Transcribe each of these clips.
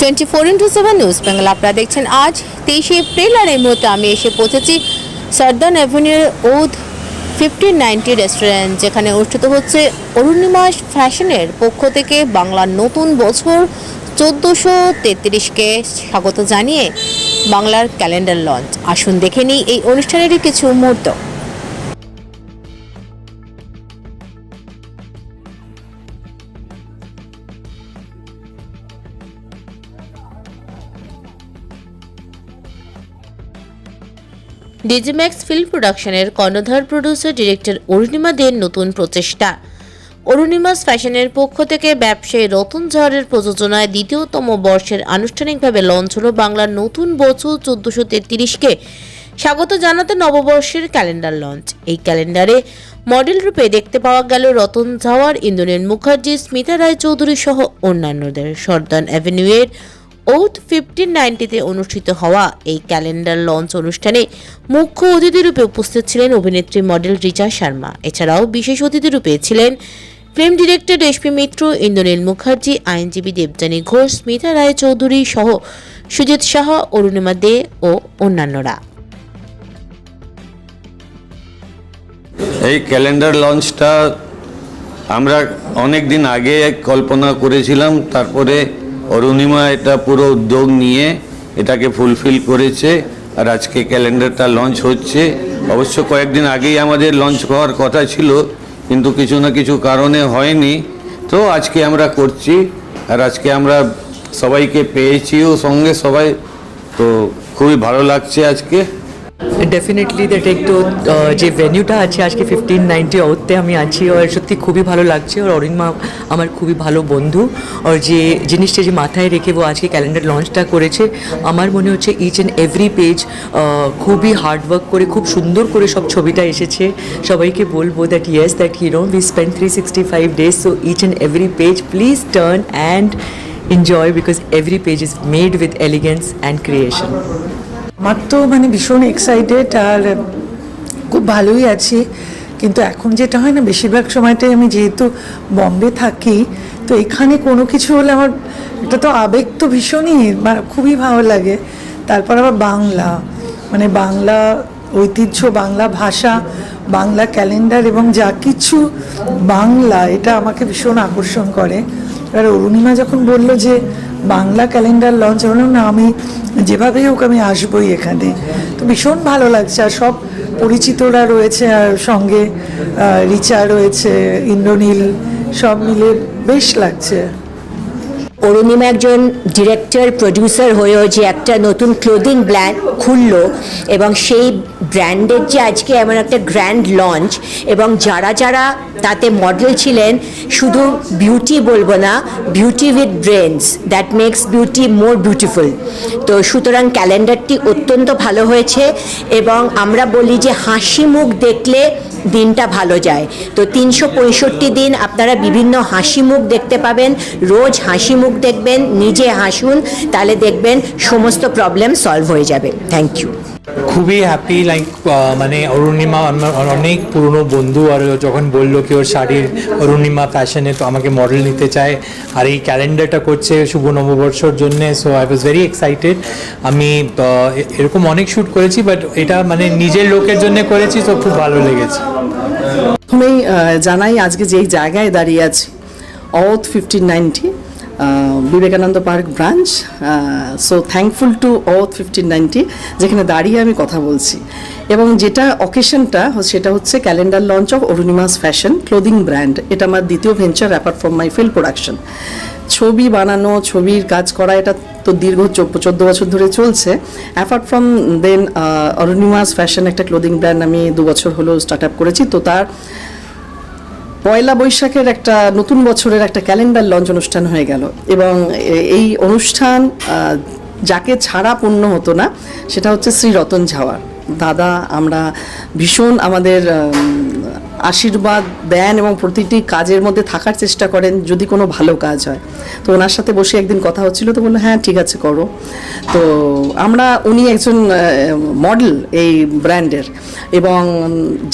24x7 news Bangla আপনারা দেখছেন আজ 23 এপ্রিল আর এই মুহূর্তে আমি এসে পৌঁছেছি সার্দার্ন অ্যাভিনিউর ওথ 1590 রেস্টুরেন্ট, যেখানে অনুষ্ঠিত হচ্ছে অরুণিমা ফ্যাশনের পক্ষ থেকে বাংলার নতুন বছর 1433কে স্বাগত জানিয়ে বাংলার ক্যালেন্ডার লঞ্চ। আসুন দেখে নিই এই অনুষ্ঠানেরই কিছু মুহূর্ত। ডিজিম্যাক্স ফিল্ম প্রোডাকশনের কর্ণধার প্রডিউসার ডিরেক্টর অরুণিমা দের নতুন প্রচেষ্টা। অরুণিমাস ফ্যাশনের পক্ষ থেকে ব্যবসায়ী রতন ঝাড়ের প্রযোজনায় দ্বিতীয়তম বর্ষের আনুষ্ঠানিকভাবে লঞ্চ হলো বাংলার নতুন বছর 1433কে স্বাগত জানাতে নববর্ষের ক্যালেন্ডার লঞ্চ। এই ক্যালেন্ডারে মডেল রূপে দেখতে পাওয়া গেল রতন ঝাওয়ার, ইন্দ্রনীল মুখার্জি, স্মিতা রায়চৌধুরী সহ অন্যান্যদের। সার্দার্ন অ্যাভিনিউয়ের ওথ 1590তে অনুষ্ঠিত হওয়া এই ক্যালেন্ডার লঞ্চ অনুষ্ঠানে মুখ্য অতিথি রূপে উপস্থিত ছিলেন অভিনেত্রী মডেল রিচা শর্মা। এছাড়াও বিশেষ অতিথি রূপে ছিলেন ফিল্ম ডিরেক্টর রেশমি মিত্র, ইন্দ্রনীল মুখার্জি, আইনজীবী দেবযানী ঘোষ, স্মিতা রায়চৌধুরী সহ সুজিত সাহা, অরুণিমা দে ও অন্যান্যরা। এই ক্যালেন্ডার লঞ্চটা আমরা অনেক দিন আগে কল্পনা করেছিলাম, তারপরে অরুণিমা এটা পুরো উদ্যোগ নিয়ে এটাকে ফুলফিল করেছে আর আজকে ক্যালেন্ডারটা লঞ্চ হচ্ছে। অবশ্য কয়েকদিন আগেই আমাদের লঞ্চ হওয়ার কথা ছিল, কিন্তু কিছু না কিছু কারণে হয়নি। তো আজকে আমরা করছি আর আজকে আমরা সবাইকে পেয়েছিও সঙ্গে সবাই, তো খুবই ভালো লাগছে আজকে। ডেফিনেটলি দ্যাট একটু যে ভেন্যুটা আছে আজকে 1590 ওতে আমি আছি, আর সত্যি খুবই ভালো লাগছে। আর অরুণিমা আমার খুবই ভালো বন্ধু, আর যে জিনিসটা যে মাথায় রেখে ও আজকে ক্যালেন্ডার লঞ্চটা করেছে, আমার মনে হচ্ছে ইচ অ্যান্ড এভরি পেজ খুবই হার্ডওয়ার্ক করে খুব সুন্দর করে সব ছবিটা এসেছে। সবাইকে বলবো that yes that we spend 365 days, so each and every page please turn and enjoy because every page is made with elegance and creation. আমার তো ভীষণ এক্সাইটেড আর খুব ভালোই আছি, কিন্তু এখন যেটা হয় না, বেশিরভাগ সময়টাই আমি যেহেতু বম্বে থাকি, তো এখানে কোনো কিছু হলে আমার এটা তো আবেগ তো ভীষণই খুবই ভালো লাগে। তারপর আবার বাংলা, বাংলা ঐতিহ্য, বাংলা ভাষা, বাংলা ক্যালেন্ডার এবং যা কিছু বাংলা, এটা আমাকে ভীষণ আকর্ষণ করে। এবার অরুণিমা যখন বললো যে বাংলা ক্যালেন্ডার লঞ্চ, বললাম না আমি যেভাবেই হোক আমি আসবোই এখানে। তো ভীষণ ভালো লাগছে, আর সব পরিচিতরা রয়েছে, আর সঙ্গে রিচা রয়েছে, ইন্দ্রনীল, সব মিলে বেশ লাগছে। অরুণিমা একজন ডিরেক্টর প্রডিউসার হয়েও যে একটা নতুন ক্লোদিং ব্র্যান্ড খুললো, এবং সেই ব্র্যান্ডের যে আজকে এমন একটা গ্র্যান্ড লঞ্চ, এবং যারা যারা তাতে মডেল ছিলেন, শুধু বিউটি বলবো না, beauty with brains, that makes beauty more beautiful. তো সুতরাং ক্যালেন্ডারটি অত্যন্ত ভালো হয়েছে, এবং আমরা বলি যে হাসি মুখ দেখলে দিনটা ভালো যায়। তো 365 দিন আপনারা বিভিন্ন হাসি মুখ দেখতে পাবেন। রোজ হাসি মুখ দেখবেন, নিজে হাসুন, তাহলে দেখবেন সমস্ত প্রবলেম সলভ হয়ে যাবে। Thank you. খুবই হ্যাপি, অরুণিমা আমার অনেক পুরনো বন্ধু, আর যখন বললো কি ওর শাড়ির অরুণিমা ফ্যাশনে তো আমাকে মডেল নিতে চায়, আর এই ক্যালেন্ডারটা করছে শুভ নববর্ষর জন্যে, so I was very excited. আমি এরকম অনেক শ্যুট করেছি, বাট এটা নিজের লোকের জন্য করেছি, তো খুব ভালো লেগেছে। প্রথমেই জানাই আজকে যেই জায়গায় দাঁড়িয়ে আছি, oath 1590 Vivekananda park branch. So thankful to oath 1590, যেখানে দাঁড়িয়ে আমি কথা বলছি। এবং যেটা অকেশনটা সেটা হচ্ছে calendar launch of Arunima's fashion clothing brand. এটা আমার দ্বিতীয় venture apart from my film production. ছবি বানানো, ছবির কাজ করা, এটা তো দীর্ঘ 14 বছর ধরে চলছে। অ্যাপার্ট ফ্রম দেন অরুণিমাস ফ্যাশন একটা ক্লোদিং ব্র্যান্ড আমি 2 বছর হলো স্টার্ট আপ করেছি। তো তার পয়লা বৈশাখের একটা নতুন বছরের একটা ক্যালেন্ডার লঞ্চ অনুষ্ঠান হয়ে গেল, এবং এই অনুষ্ঠান যাকে ছাড়া পূর্ণ হতো না, সেটা হচ্ছে শ্রী রতন ঝাওয়ার দাদা। আমরা ভীষণ আমাদের আশীর্বাদ দেন এবং প্রতিটি কাজের মধ্যে থাকার চেষ্টা করেন যদি কোনো ভালো কাজ হয়। তো ওনার সাথে বসে একদিন কথা হচ্ছিল, তো বললো হ্যাঁ ঠিক আছে করো। তো উনি একজন মডেল এই ব্র্যান্ডের, এবং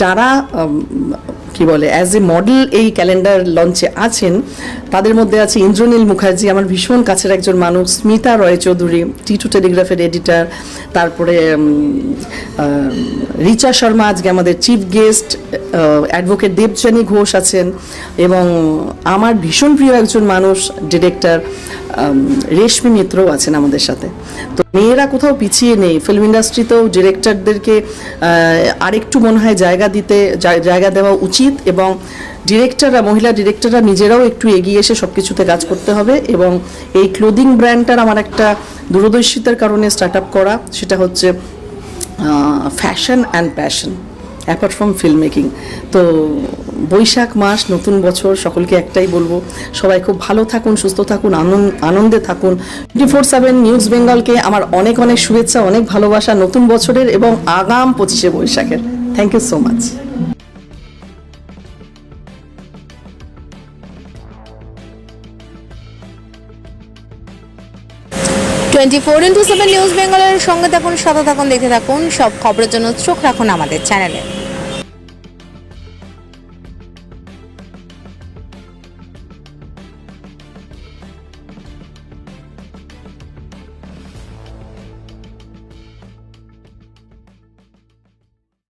যারা কি বলে অ্যাজ এ মডেল এই ক্যালেন্ডার লঞ্চে আছেন। তাদের মধ্যে আছে ইন্দ্রনীল মুখার্জি, আমার ভীষণ কাছের একজন মানুষ, স্মিতা রয় চৌধুরী, টি2 টেলিগ্রাফের এডিটর, তারপরে রিচা শর্মা আজকে আমাদের chief guest, advocate Debjani Ghosh আছেন, এবং আমার ভীষণ প্রিয় একজন মানুষ ডিরেক্টর রেশমি মিত্রও আছেন আমাদের সাথে। তো মেয়েরা কোথাও পিছিয়ে নেই, ফিল্ম ইন্ডাস্ট্রিতেও ডিরেক্টরদেরকে আরেকটু মনে হয় জায়গা দেওয়া উচিত, এবং মহিলা ডিরেক্টররা নিজেরাও একটু এগিয়ে এসে সব কিছুতে কাজ করতে হবে। এবং এই ক্লোদিং ব্র্যান্ডটার আমার একটা দূরদর্শিতার কারণে স্টার্ট আপ করা, সেটা হচ্ছে fashion and passion apart from film making. তো বৈশাখ মাস, নতুন বছর, সকলকে একটাই বলবো, সবাই খুব ভালো থাকুন, সুস্থ থাকুন, আনন্দে থাকুন। 24/7 নিউজ বেঙ্গলকে আমার অনেক অনেক শুভেচ্ছা, অনেক ভালোবাসা নতুন বছরের এবং আগাম 25শে বৈশাখের। Thank you so much. 24/7 news বেঙ্গলের সঙ্গে থাকুন, সাথে থাকুন, দেখতে থাকুন। সব খবরের জন্য চোখ রাখুন আমাদের চ্যানেলে।